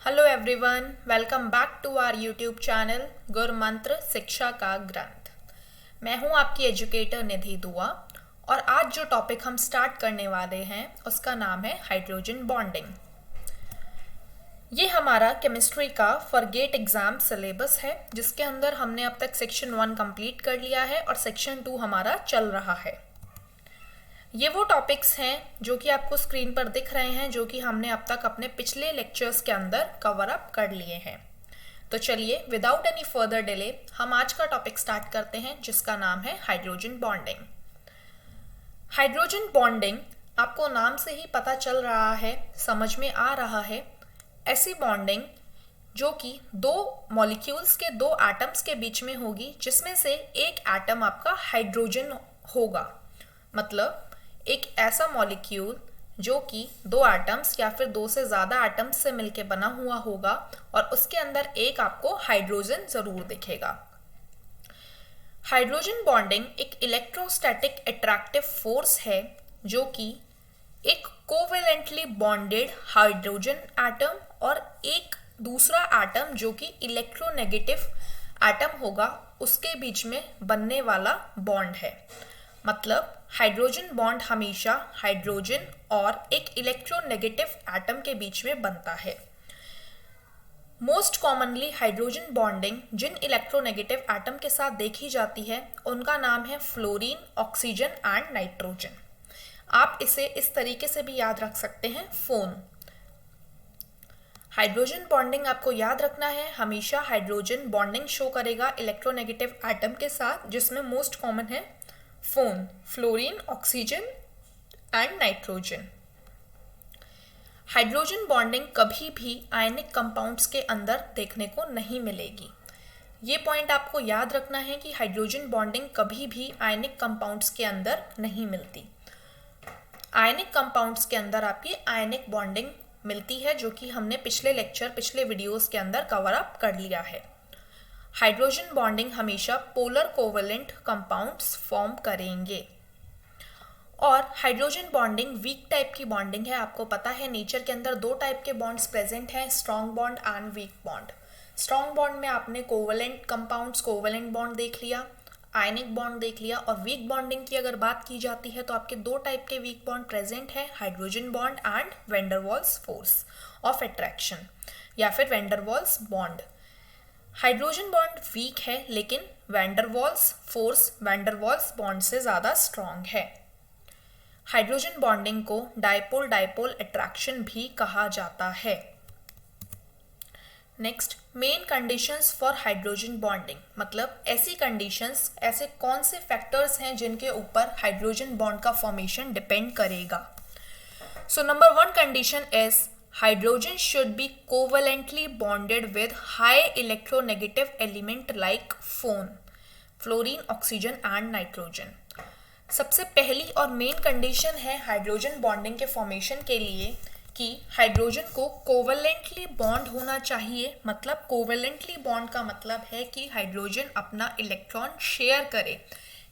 Hello everyone, welcome back to our YouTube channel Gur Mantra शिक्षा का ग्रंथ। मैं हूं आपकी एजुकेटर निधि दुआ और आज जो टॉपिक हम स्टार्ट करने वाले हैं उसका नाम है हाइड्रोजन बॉन्डिंग। ये हमारा केमिस्ट्री का फॉर गेट एग्जाम सिलेबस है जिसके अंदर हमने अब तक सेक्शन 1 कंप्लीट कर लिया है और सेक्शन 2 हमारा चल रहा है। ये वो टॉपिक्स हैं जो कि आपको स्क्रीन पर दिख रहे हैं, जो कि हमने अब तक अपने पिछले लेक्चर्स के अंदर कवर अप कर लिए हैं। तो चलिए विदाउट एनी फर्दर डिले हम आज का टॉपिक स्टार्ट करते हैं जिसका नाम है हाइड्रोजन बॉन्डिंग। हाइड्रोजन बॉन्डिंग आपको नाम से ही पता चल रहा है, समझ में आ रहा है, ऐसी बॉन्डिंग जो कि दो मॉलिक्यूल्स के दो एटम्स के बीच में होगी जिसमें से एक एटम आपका हाइड्रोजन होगा। मतलब एक ऐसा मॉलिक्यूल जो कि दो एटम्स या फिर दो से ज़्यादा एटम्स से मिलकर बना हुआ होगा और उसके अंदर एक आपको हाइड्रोजन ज़रूर दिखेगा। हाइड्रोजन बॉन्डिंग एक इलेक्ट्रोस्टैटिक अट्रैक्टिव फोर्स है जो कि एक कोवेलेंटली बॉन्डेड हाइड्रोजन एटम और एक दूसरा एटम जो कि इलेक्ट्रोनेगेटिव एटम होगा उसके बीच में बनने वाला बॉन्ड है। मतलब हाइड्रोजन बॉन्ड हमेशा हाइड्रोजन और एक इलेक्ट्रोनेगेटिव एटम के बीच में बनता है। मोस्ट कॉमनली हाइड्रोजन बॉन्डिंग जिन इलेक्ट्रोनेगेटिव एटम के साथ देखी जाती है उनका नाम है फ्लोरीन, ऑक्सीजन एंड नाइट्रोजन। आप इसे इस तरीके से भी याद रख सकते हैं, फोन। हाइड्रोजन बॉन्डिंग आपको याद रखना है, हमेशा हाइड्रोजन बॉन्डिंग शो करेगा इलेक्ट्रोनेगेटिव एटम के साथ जिसमें मोस्ट कॉमन है phone, fluorine, oxygen and nitrogen. Hydrogen bonding कभी भी आयनिक कंपाउंड्स के अंदर देखने को नहीं मिलेगी। ये पॉइंट आपको याद रखना है कि हाइड्रोजन बॉन्डिंग कभी भी आयनिक कंपाउंड्स के अंदर नहीं मिलती। आयनिक कंपाउंड्स के अंदर आपकी आयनिक बॉन्डिंग मिलती है जो कि हमने पिछले वीडियोस के अंदर कवर अप कर लिया है। हाइड्रोजन बॉन्डिंग हमेशा पोलर कोवेलेंट कंपाउंड्स फॉर्म करेंगे और हाइड्रोजन बॉन्डिंग वीक टाइप की बॉन्डिंग है। आपको पता है नेचर के अंदर दो टाइप के बॉन्ड्स प्रेजेंट हैं, strong bond and weak bond. Strong bond में आपने कोवेलेंट कंपाउंड्स, कोवेलेंट बॉन्ड देख लिया, आयनिक बॉन्ड देख लिया, और वीक बॉन्डिंग की अगर बात की जाती है तो आपके दो टाइप के वीक बॉन्ड प्रेजेंट है, hydrogen bond and van der Waals force of attraction या फिर van der Waals bond. Hydrogen bond weak है लेकिन van der Waals force van der Waals bond से ज़्यादा स्ट्रॉन्ग है। हाइड्रोजन बॉन्डिंग को डायपोल डायपोल अट्रैक्शन भी कहा जाता है। Next, main conditions for hydrogen bonding, मतलब ऐसी कंडीशंस, ऐसे कौन से फैक्टर्स हैं जिनके ऊपर हाइड्रोजन बॉन्ड का फॉर्मेशन डिपेंड करेगा। So number 1 condition is hydrogen should be covalently bonded with high electronegative element like phone, fluorine, oxygen and nitrogen। सबसे पहली और मेन कंडीशन है हाइड्रोजन बॉन्डिंग के फॉर्मेशन के लिए कि हाइड्रोजन को कोवेलेंटली बॉन्ड होना चाहिए। मतलब कोवेलेंटली बॉन्ड का मतलब है कि हाइड्रोजन अपना इलेक्ट्रॉन शेयर करे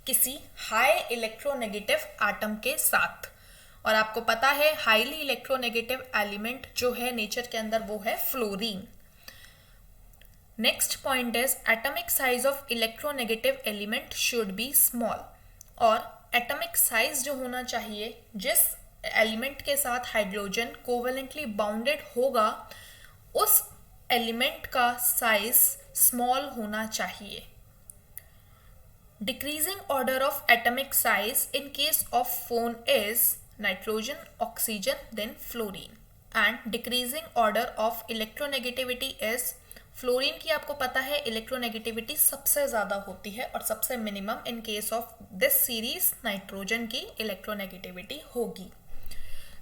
किसी हाई इलेक्ट्रोनेगेटिव एटम के साथ। और आपको पता है हाईली इलेक्ट्रोनेगेटिव एलिमेंट जो है नेचर के अंदर वो है fluorine. Next point is atomic size of electronegative element should be small. और एटॉमिक साइज जो होना चाहिए, जिस एलिमेंट के साथ हाइड्रोजन कोवेलेंटली बाउंडेड होगा उस एलिमेंट का साइज स्मॉल होना चाहिए। Decreasing order of atomic size in case of phone is nitrogen, oxygen, then fluorine, and decreasing order of electronegativity is fluorine की आपको पता है इलेक्ट्रोनेगेटिविटी सबसे ज़्यादा होती है और सबसे minimum in case of this series nitrogen की इलेक्ट्रोनेगेटिविटी होगी।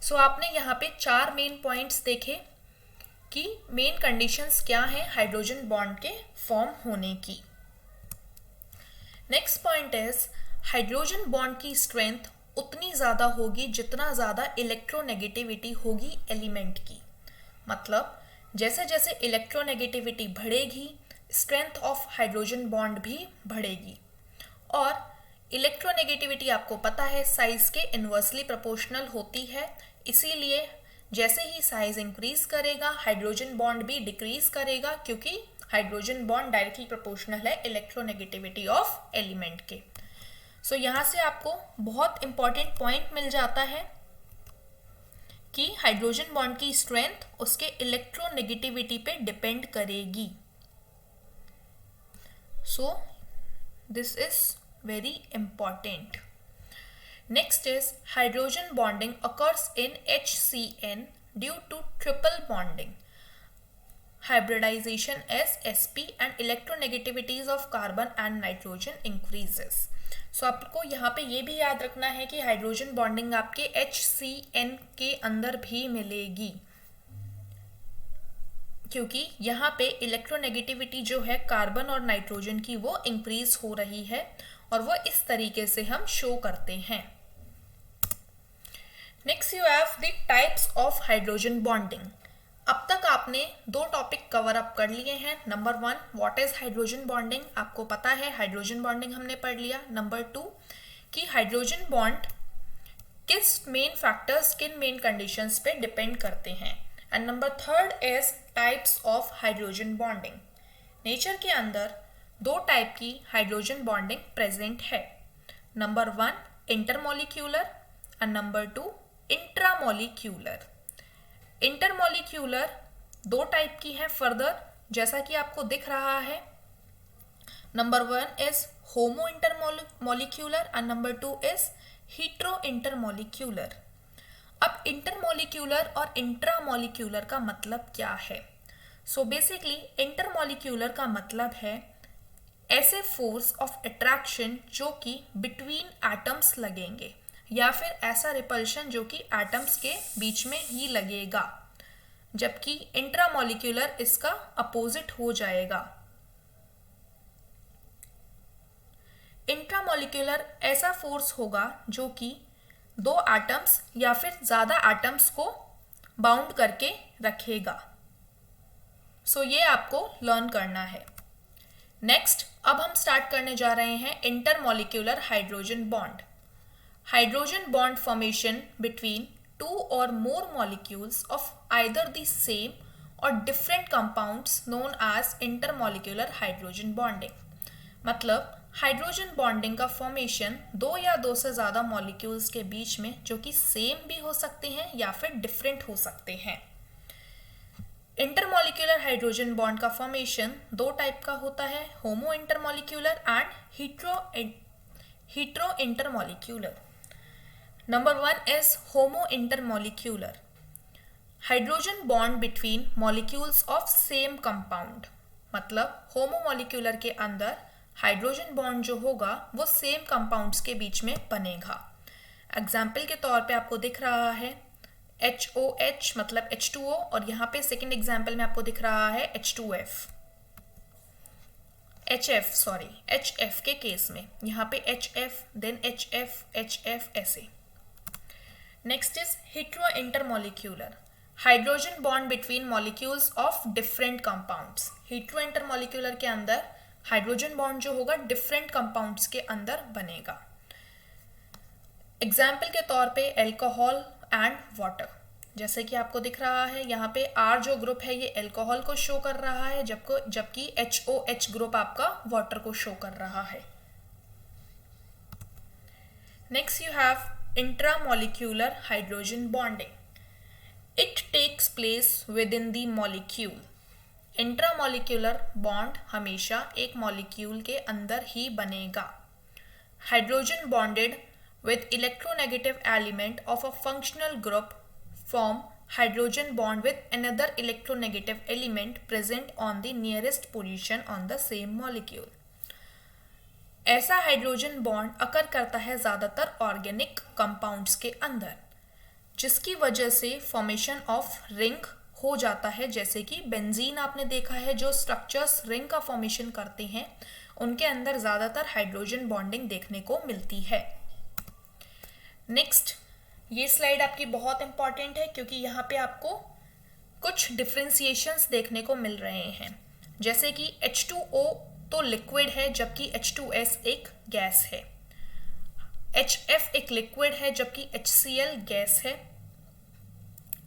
सो आपने यहाँ पे 4 मेन पॉइंट्स देखे कि मेन कंडीशंस क्या हैं हाइड्रोजन बॉन्ड के फॉर्म होने की। Next point is hydrogen bond की स्ट्रेंथ उतनी ज़्यादा होगी जितना ज़्यादा इलेक्ट्रोनेगेटिविटी होगी एलिमेंट की। मतलब जैसे जैसे इलेक्ट्रोनेगेटिविटी बढ़ेगी स्ट्रेंथ ऑफ हाइड्रोजन बॉन्ड भी बढ़ेगी। और इलेक्ट्रोनेगेटिविटी आपको पता है साइज के इन्वर्सली प्रोपोर्शनल होती है, इसीलिए जैसे ही साइज इंक्रीज करेगा हाइड्रोजन बॉन्ड भी डिक्रीज करेगा, क्योंकि हाइड्रोजन बॉन्ड डायरेक्टली प्रोपोर्शनल है इलेक्ट्रोनेगेटिविटी ऑफ एलिमेंट के। सो यहाँ से आपको बहुत इंपॉर्टेंट पॉइंट मिल जाता है कि हाइड्रोजन बॉन्ड की स्ट्रेंथ उसके इलेक्ट्रोनेगेटिविटी पे डिपेंड करेगी। So this is very important. Next is hydrogen bonding occurs in HCN due to triple bonding, hybridization as sp and electronegativities of carbon and nitrogen increases. So आपको यहाँ पे ये भी याद रखना है कि हाइड्रोजन बॉन्डिंग आपके HCN के अंदर भी मिलेगी, क्योंकि यहाँ पे इलेक्ट्रोनेगेटिविटी जो है कार्बन और नाइट्रोजन की वो इंक्रीज हो रही है और वो इस तरीके से हम शो करते हैं। Next you have the types of hydrogen bonding. अब तक आपने दो टॉपिक कवर अप कर लिए हैं। Number 1 what is hydrogen bonding, आपको पता है हाइड्रोजन बॉन्डिंग हमने पढ़ लिया। नंबर 2 कि हाइड्रोजन बॉन्ड किस मेन फैक्टर्स किन मेन कंडीशंस पे डिपेंड करते हैं। And number 3 is types of hydrogen bonding. Nature के अंदर दो टाइप की हाइड्रोजन बॉन्डिंग प्रेजेंट है। Number 1 intermolecular and number 2 intramolecular. Intermolecular दो टाइप की है फर्दर, जैसा कि आपको दिख रहा है। Number 1 is homo intermolecular and number 2 is hetero intermolecular. अब इंटरमॉलिक्यूलर और इंट्रामॉलिक्यूलर का मतलब क्या है? सो बेसिकली इंटरमॉलिक्यूलर का मतलब है ऐसे फोर्स ऑफ अट्रैक्शन जो कि बिटवीन एटम्स लगेंगे, या फिर ऐसा रिपल्शन जो कि एटम्स के बीच में ही लगेगा, जबकि इंट्रामॉलिक्यूलर इसका अपोजिट हो जाएगा। इंट्रामॉलिक्यूलर ऐसा फोर्स होगा जो कि दो एटम्स या फिर ज्यादा एटम्स को बाउंड करके रखेगा। सो ये आपको लर्न करना है। नेक्स्ट अब हम स्टार्ट करने जा रहे हैं intermolecular hydrogen bond. Hydrogen bond formation between two or more molecules of either the same or different compounds known as intermolecular hydrogen bonding। मतलब हाइड्रोजन बॉन्डिंग का फॉर्मेशन दो या दो से ज़्यादा मॉलिक्यूल्स के बीच में जो कि सेम भी हो सकते हैं या फिर डिफरेंट हो सकते हैं। इंटरमॉलिक्यूलर हाइड्रोजन बॉन्ड का फॉर्मेशन दो टाइप का होता है, homo intermolecular and hetero intermolecular. Number 1 is homo intermolecular, hydrogen bond between molecules of same compound। मतलब होमोमोलिक्यूलर के अंदर हाइड्रोजन बॉन्ड जो होगा वो सेम कंपाउंड्स के बीच में बनेगा। एग्जाम्पल के तौर पे आपको दिख रहा है HOH मतलब H2O, और यहाँ पे सेकेंड एग्जाम्पल में आपको दिख रहा है HF के केस में यहाँ पे HF देन HF ऐसे। Next is hetero intermolecular, hydrogen bond between molecules of different compounds। hetero intermolecular के अंदर हाइड्रोजन बॉन्ड जो होगा डिफरेंट कंपाउंड्स के अंदर बनेगा। एग्जाम्पल के तौर पे अल्कोहल एंड वाटर, जैसे कि आपको दिख रहा है यहाँ पे R जो ग्रुप है ये अल्कोहल को शो कर रहा है, जबकि HOH ग्रुप आपका वाटर को शो कर रहा है। Next you have intramolecular hydrogen bonding. It takes place within the molecule। Intramolecular bond हमेशा एक मॉलिक्यूल के अंदर ही बनेगा। Hydrogen bonded with electronegative element of a functional group form hydrogen bond with another electronegative element present on the nearest position on the same molecule। ऐसा hydrogen bond अकर करता है ज़्यादातर organic compounds के अंदर, जिसकी वजह से फॉर्मेशन ऑफ रिंग हो जाता है। जैसे कि बेंजीन आपने देखा है, जो स्ट्रक्चर्स रिंग का फॉर्मेशन करते हैं उनके अंदर ज़्यादातर हाइड्रोजन बॉन्डिंग देखने को मिलती है। नेक्स्ट, ये स्लाइड आपकी बहुत इंपॉर्टेंट है क्योंकि यहाँ पे आपको कुछ डिफ्रेंसिएशंस देखने को मिल रहे हैं। जैसे कि H2O तो लिक्विड है जबकि H2S एक गैस है, HF एक लिक्विड है जबकि HCl गैस है,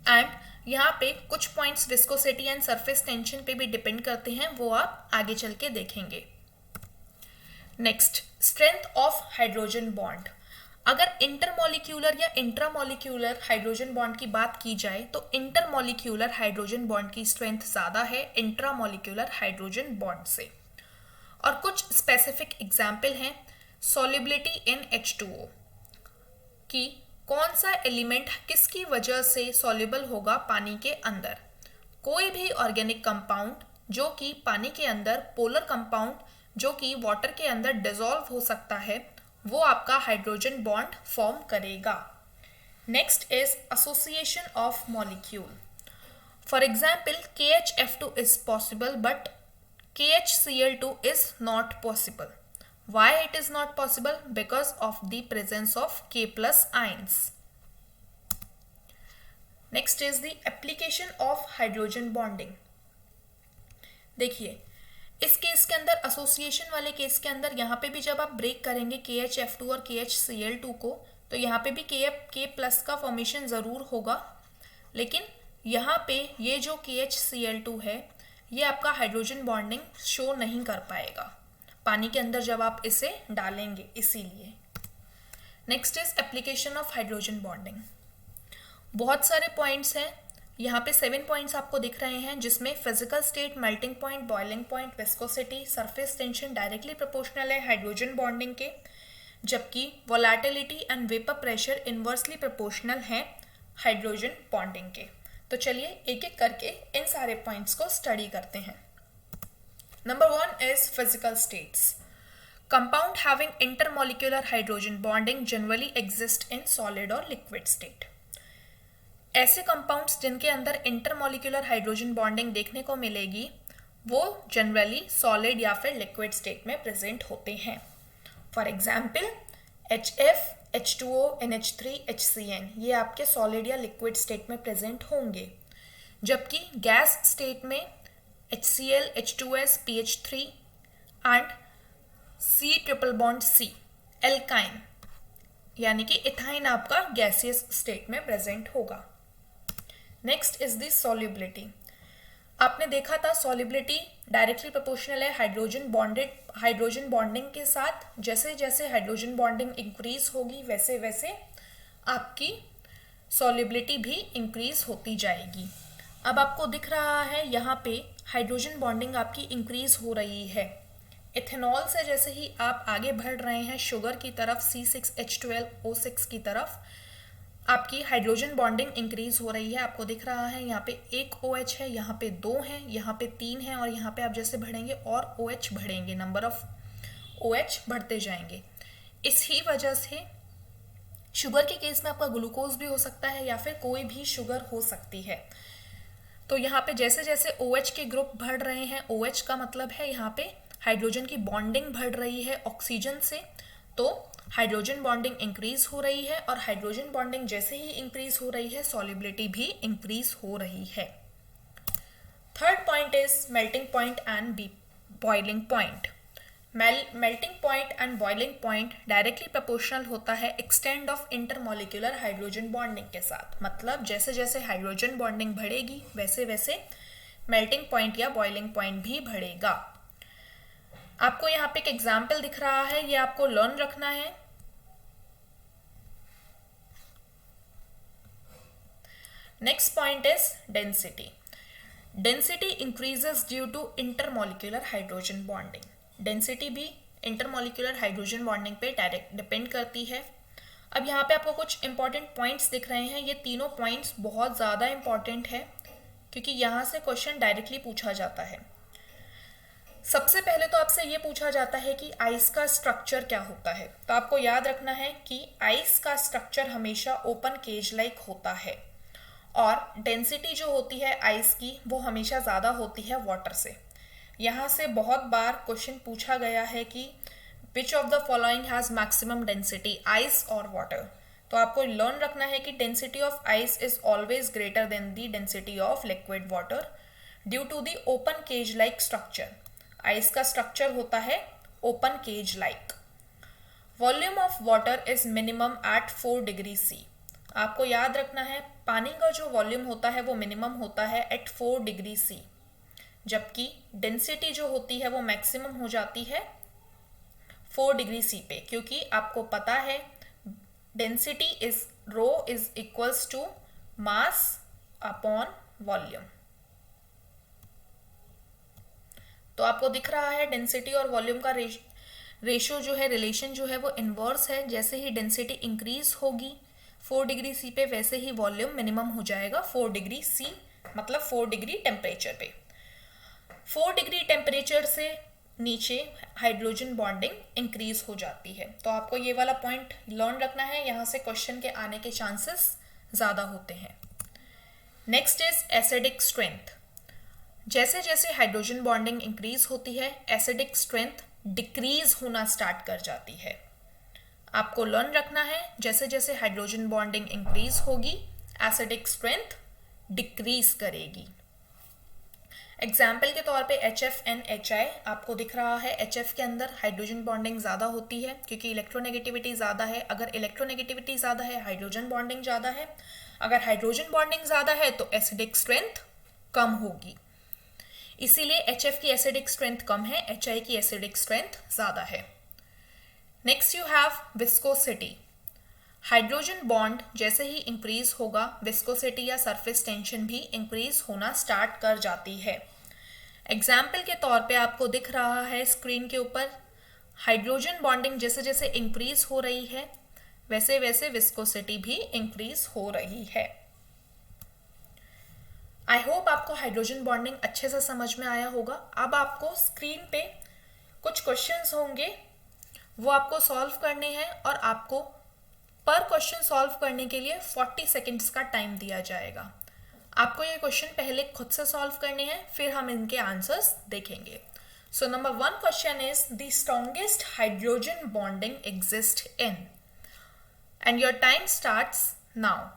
एंड यहाँ पे कुछ points viscosity and surface tension पे भी डिपेंड करते हैं, वो आप आगे चल के देखेंगे। Next, strength of hydrogen bond. अगर इंटरमॉलिक्यूलर या इंट्रामॉलिक्यूलर हाइड्रोजन बॉन्ड की बात की जाए तो इंटरमॉलिक्यूलर हाइड्रोजन बॉन्ड की स्ट्रेंथ ज़्यादा है इंट्रामॉलिक्यूलर हाइड्रोजन बॉन्ड से। और कुछ स्पेसिफिक एग्जाम्पल हैं, सॉल्युबिलिटी इन H2O कि कौन सा एलिमेंट किसकी वजह से सॉल्युबल होगा पानी के अंदर। कोई भी ऑर्गेनिक कंपाउंड जो कि पानी के अंदर, पोलर कंपाउंड जो कि वाटर के अंदर डिसॉल्व हो सकता है, वो आपका हाइड्रोजन बॉन्ड फॉर्म करेगा। Next is association of molecule. For example KHF2 is possible but KHCl2 is not possible. Why it is not possible? Because of the presence of K+ ions. Next is the application of hydrogen bonding. देखिए, इस case के अंदर, association वाले case के अंदर, यहाँ पे भी जब आप ब्रेक करेंगे KHF2 और KHCl2 को, तो यहाँ पे भी K+ का फॉर्मेशन ज़रूर होगा, लेकिन यहाँ पे ये जो KHCl2 है ये आपका हाइड्रोजन बॉन्डिंग शो नहीं कर पाएगा पानी के अंदर जब आप इसे डालेंगे, इसीलिए। Next is application of hydrogen bonding. बहुत सारे पॉइंट्स हैं, यहाँ पे 7 पॉइंट्स आपको दिख रहे हैं, जिसमें physical state, melting point, boiling point, viscosity, surface tension directly proportional है हाइड्रोजन बॉन्डिंग के, जबकि volatility and vapour pressure inversely proportional है हाइड्रोजन बॉन्डिंग के। तो चलिए एक एक करके इन सारे पॉइंट्स को स्टडी करते हैं। Number 1 is physical states. Compound having intermolecular hydrogen bonding generally exist in solid और लिक्विड स्टेट। ऐसे कंपाउंड्स जिनके अंदर इंटरमॉलिक्यूलर हाइड्रोजन बॉन्डिंग देखने को मिलेगी वो जनरली सॉलिड या फिर लिक्विड स्टेट में प्रेजेंट होते हैं। For example HF, H2O, NH3, HCN, ये आपके सॉलिड या लिक्विड स्टेट में प्रेजेंट होंगे, जबकि गैस स्टेट में HCl, H2S, PH3 and C++C, alkyne यानी कि इथाइन आपका गैसियस स्टेट में प्रेजेंट होगा। Next is the solubility. आपने देखा था सॉल्युबिलिटी डायरेक्टली प्रोपोर्शनल है हाइड्रोजन बॉन्डिंग के साथ। जैसे जैसे हाइड्रोजन बॉन्डिंग इंक्रीज होगी वैसे वैसे आपकी सॉल्युबिलिटी भी इंक्रीज होती जाएगी। अब आपको दिख रहा है यहाँ पे हाइड्रोजन बॉन्डिंग आपकी इंक्रीज हो रही है। इथेनॉल से जैसे ही आप आगे बढ़ रहे हैं शुगर की तरफ, C6H12O6 की तरफ, आपकी हाइड्रोजन बॉन्डिंग इंक्रीज हो रही है। आपको दिख रहा है यहाँ पे एक OH है, यहाँ पे 2 हैं, यहाँ पे 3 हैं, और यहाँ पे आप जैसे बढ़ेंगे और OH बढ़ेंगे, नंबर ऑफ OH बढ़ते जाएंगे। इसी वजह से शुगर के केस में आपका ग्लूकोज भी हो सकता है या फिर कोई भी शुगर हो सकती है। तो यहाँ पे जैसे जैसे OH के ग्रुप बढ़ रहे हैं, OH का मतलब है यहाँ पे हाइड्रोजन की बॉन्डिंग बढ़ रही है ऑक्सीजन से, तो हाइड्रोजन बॉन्डिंग इंक्रीज हो रही है, और हाइड्रोजन बॉन्डिंग जैसे ही इंक्रीज हो रही है सॉल्युबिलिटी भी इंक्रीज हो रही है। Third point is melting point and boiling point. Melting point and boiling point directly proportional होता है extend of intermolecular hydrogen bonding के साथ। मतलब जैसे जैसे हाइड्रोजन बॉन्डिंग बढ़ेगी वैसे वैसे मेल्टिंग पॉइंट या बॉइलिंग पॉइंट भी बढ़ेगा। आपको यहाँ पे एक एग्जाम्पल दिख रहा है, ये आपको लर्न रखना है। Next point is density. Density increases due to intermolecular hydrogen bonding. Density भी इंटरमॉलिक्यूलर हाइड्रोजन बॉन्डिंग पे डायरेक्ट डिपेंड करती है। अब यहाँ पे आपको कुछ इंपॉर्टेंट पॉइंट्स दिख रहे हैं। ये तीनों पॉइंट्स बहुत ज़्यादा इंपॉर्टेंट है क्योंकि यहाँ से क्वेश्चन डायरेक्टली पूछा जाता है। सबसे पहले तो आपसे ये पूछा जाता है कि आइस का स्ट्रक्चर क्या होता है। तो आपको याद रखना है कि आइस का स्ट्रक्चर हमेशा ओपन केज लाइक होता है, और डेंसिटी जो होती है आइस की वो हमेशा ज़्यादा होती है वाटर से। यहाँ से बहुत बार क्वेश्चन पूछा गया है कि which of the following has maximum density, ice और वाटर। तो आपको लर्न रखना है कि density of ice is always greater than the density of liquid water due to the open cage like structure. Ice का स्ट्रक्चर होता है open cage like. Volume of water is minimum at 4 degree C। आपको याद रखना है पानी का जो वॉल्यूम होता है वो मिनिमम होता है एट 4 डिग्री सी, जबकि डेंसिटी जो होती है वो मैक्सिमम हो जाती है 4 डिग्री सी पे, क्योंकि आपको पता है density is rho is equals to mass upon volume. तो आपको दिख रहा है डेंसिटी और वॉल्यूम का रेशो जो है, रिलेशन जो है वो इनवर्स है। जैसे ही डेंसिटी इंक्रीज होगी 4 डिग्री सी पे, वैसे ही वॉल्यूम मिनिमम हो जाएगा 4 डिग्री सी, मतलब 4 डिग्री टेम्परेचर पे। 4 डिग्री टेम्परेचर से नीचे हाइड्रोजन बॉन्डिंग इंक्रीज हो जाती है। तो आपको ये वाला पॉइंट लर्न रखना है, यहाँ से क्वेश्चन के आने के चांसेस ज़्यादा होते हैं। Next is acidic strength. जैसे जैसे हाइड्रोजन बॉन्डिंग इंक्रीज होती है, एसिडिक स्ट्रेंथ डिक्रीज होना स्टार्ट कर जाती है। आपको लर्न रखना है, जैसे जैसे हाइड्रोजन बॉन्डिंग इंक्रीज होगी एसिडिक स्ट्रेंथ डिक्रीज करेगी। एग्जाम्पल के तौर पे HFNHI आपको दिख रहा है, HF के अंदर हाइड्रोजन बॉन्डिंग ज़्यादा होती है क्योंकि इलेक्ट्रोनेगेटिविटी ज़्यादा है। अगर इलेक्ट्रोनेगेटिविटी ज़्यादा है, हाइड्रोजन बॉन्डिंग ज़्यादा है। अगर हाइड्रोजन बॉन्डिंग ज़्यादा है तो एसिडिक स्ट्रेंथ कम होगी, इसीलिए HF की एसिडिक स्ट्रेंथ कम है, HI की एसिडिक स्ट्रेंथ ज़्यादा है। Next you have viscosity. Hydrogen bond जैसे ही इंक्रीज होगा, विस्कोसिटी या सरफेस टेंशन भी इंक्रीज होना स्टार्ट कर जाती है। एग्जाम्पल के तौर पे आपको दिख रहा है स्क्रीन के ऊपर, हाइड्रोजन बॉन्डिंग जैसे जैसे इंक्रीज हो रही है वैसे वैसे विस्कोसिटी भी इंक्रीज हो रही है। आई होप आपको हाइड्रोजन बॉन्डिंग अच्छे से समझ में आया होगा। अब आपको स्क्रीन पे कुछ क्वेश्चंस होंगे, वो आपको सॉल्व करने हैं और आपको पर क्वेश्चन सॉल्व करने के लिए 40 सेकेंड्स का टाइम दिया जाएगा। आपको ये क्वेश्चन पहले खुद से सॉल्व करने हैं, फिर हम इनके आंसर्स देखेंगे। So number 1 question is the strongest hydrogen bonding exist in, and your time starts now.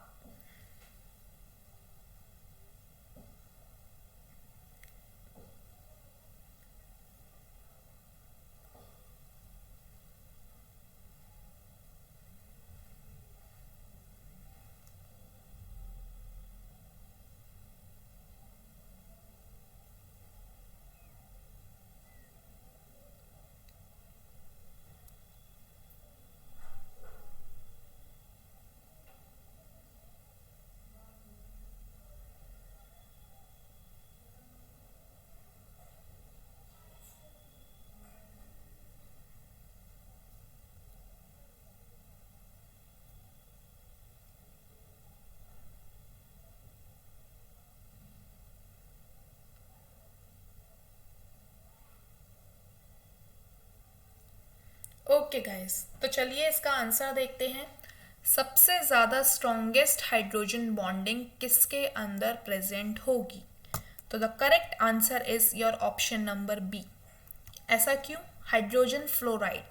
Okay guys, तो चलिए इसका आंसर देखते हैं। सबसे ज़्यादा स्ट्रॉन्गेस्ट हाइड्रोजन बॉन्डिंग किसके अंदर प्रेजेंट होगी? तो the correct answer is your option number B. ऐसा क्यों? हाइड्रोजन फ्लोराइड,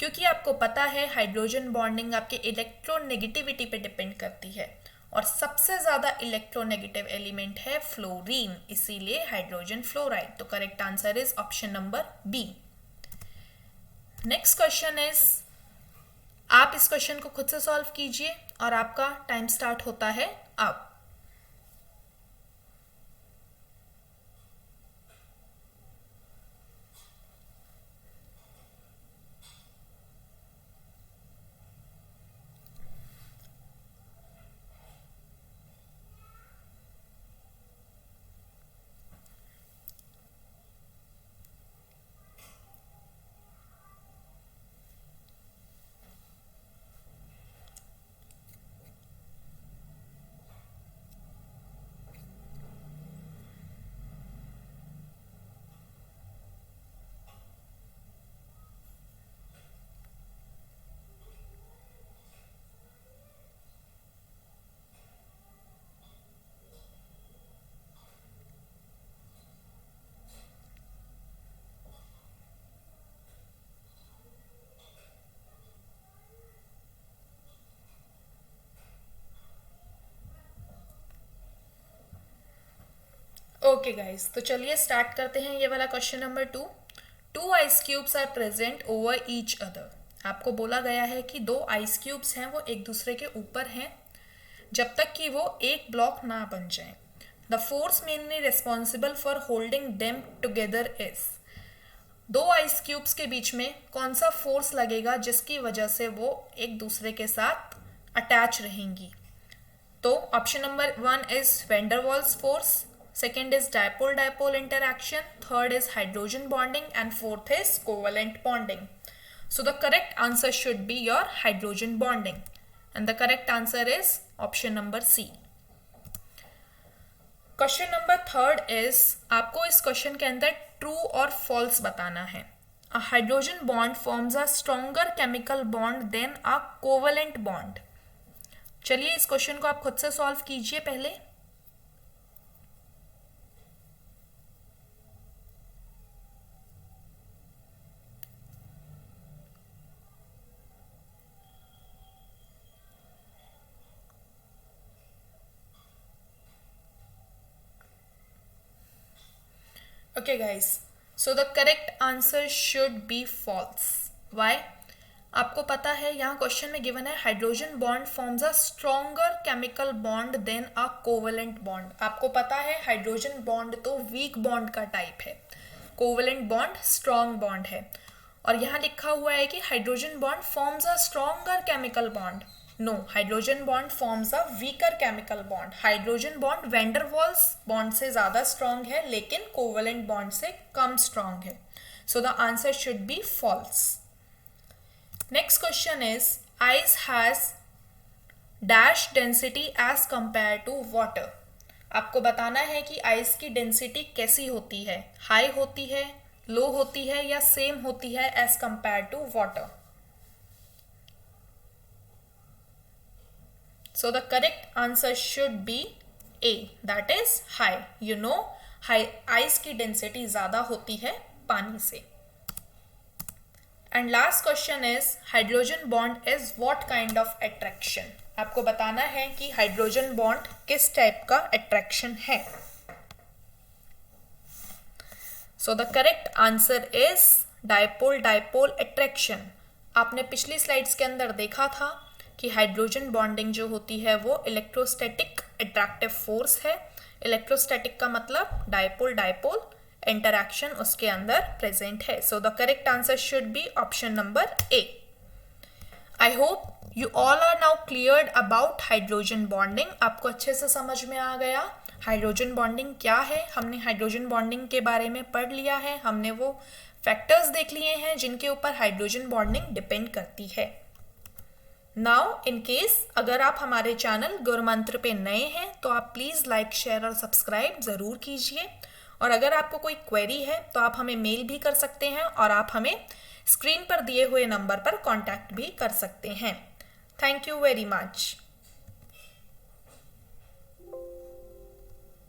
क्योंकि आपको पता है हाइड्रोजन बॉन्डिंग आपके इलेक्ट्रोनेगेटिविटी पे डिपेंड करती है और सबसे ज़्यादा इलेक्ट्रोनेगेटिव एलिमेंट है फ्लोरीन, इसीलिए हाइड्रोजन फ्लोराइड। तो correct answer is option number B. Next question is, आप इस क्वेश्चन को खुद से सॉल्व कीजिए और आपका टाइम स्टार्ट होता है अब। ओके गाइस, तो चलिए स्टार्ट करते हैं ये वाला question number 2। 2 ice cubes are present over each other. आपको बोला गया है कि 2 आइस क्यूब्स हैं वो एक दूसरे के ऊपर हैं। जब तक कि वो एक ब्लॉक ना बन जाए। The force mainly responsible for holding them together is, दो आइस क्यूब्स के बीच में कौन सा फोर्स लगेगा जिसकी वजह से वो एक दूसरे के साथ अटैच रहेंगी। तो option number 1 is van der Waals force, second is dipole dipole interaction, third is hydrogen bonding and fourth is covalent bonding. So the correct answer should be your hydrogen bonding, and the correct answer is option number C. Question number 3 is, आपको इस question के अंदर true और false बताना है। A hydrogen bond forms a stronger chemical bond than a covalent bond. चलिए इस question को आप खुद से सॉल्व कीजिए पहले। Okay guys, so the correct answer should be false. Why? आपको पता है यहाँ क्वेश्चन में गिवन है hydrogen bond forms a stronger chemical bond than a covalent bond. आपको पता है हाइड्रोजन बॉन्ड तो वीक बॉन्ड का टाइप है, कोवेलेंट बॉन्ड स्ट्रॉन्ग बॉन्ड है। और यहाँ लिखा हुआ है कि hydrogen bond forms a stronger chemical bond. No, hydrogen bond forms a weaker chemical bond. Hydrogen bond van der Waals bond से ज़्यादा स्ट्रॉन्ग है लेकिन कोवेलेंट बॉन्ड से कम स्ट्रॉन्ग है। So the answer should be false. Next question is, ice has dash density as compare to water. आपको बताना है कि आइस की डेंसिटी कैसी होती है, हाई होती है, लो होती है या सेम होती है as compare to water. So the correct answer should be A, that is high. You know, high ice की density ज़्यादा होती है पानी से। And last question is, hydrogen bond is what kind of attraction? आपको बताना है कि हाइड्रोजन बॉन्ड किस टाइप का अट्रैक्शन है। So the correct answer is dipole dipole attraction. आपने पिछली स्लाइड्स के अंदर देखा था कि हाइड्रोजन बॉन्डिंग जो होती है वो इलेक्ट्रोस्टैटिक अट्रैक्टिव फोर्स है। इलेक्ट्रोस्टैटिक का मतलब डायपोल डायपोल इंटरैक्शन उसके अंदर प्रेजेंट है। So the correct answer should be option number A. I hope you all are now cleared about hydrogen bonding. आपको अच्छे से समझ में आ गया हाइड्रोजन बॉन्डिंग क्या है। हमने हाइड्रोजन बॉन्डिंग के बारे में पढ़ लिया है, हमने वो फैक्टर्स देख लिए हैं जिनके ऊपर हाइड्रोजन बॉन्डिंग डिपेंड करती है। नाउ इन केस अगर आप हमारे चैनल गुरुमंत्र पे नए हैं तो आप प्लीज़ लाइक शेयर और सब्सक्राइब ज़रूर कीजिए। और अगर आपको कोई क्वेरी है तो आप हमें मेल भी कर सकते हैं और आप हमें स्क्रीन पर दिए हुए नंबर पर कांटेक्ट भी कर सकते हैं। Thank you very much.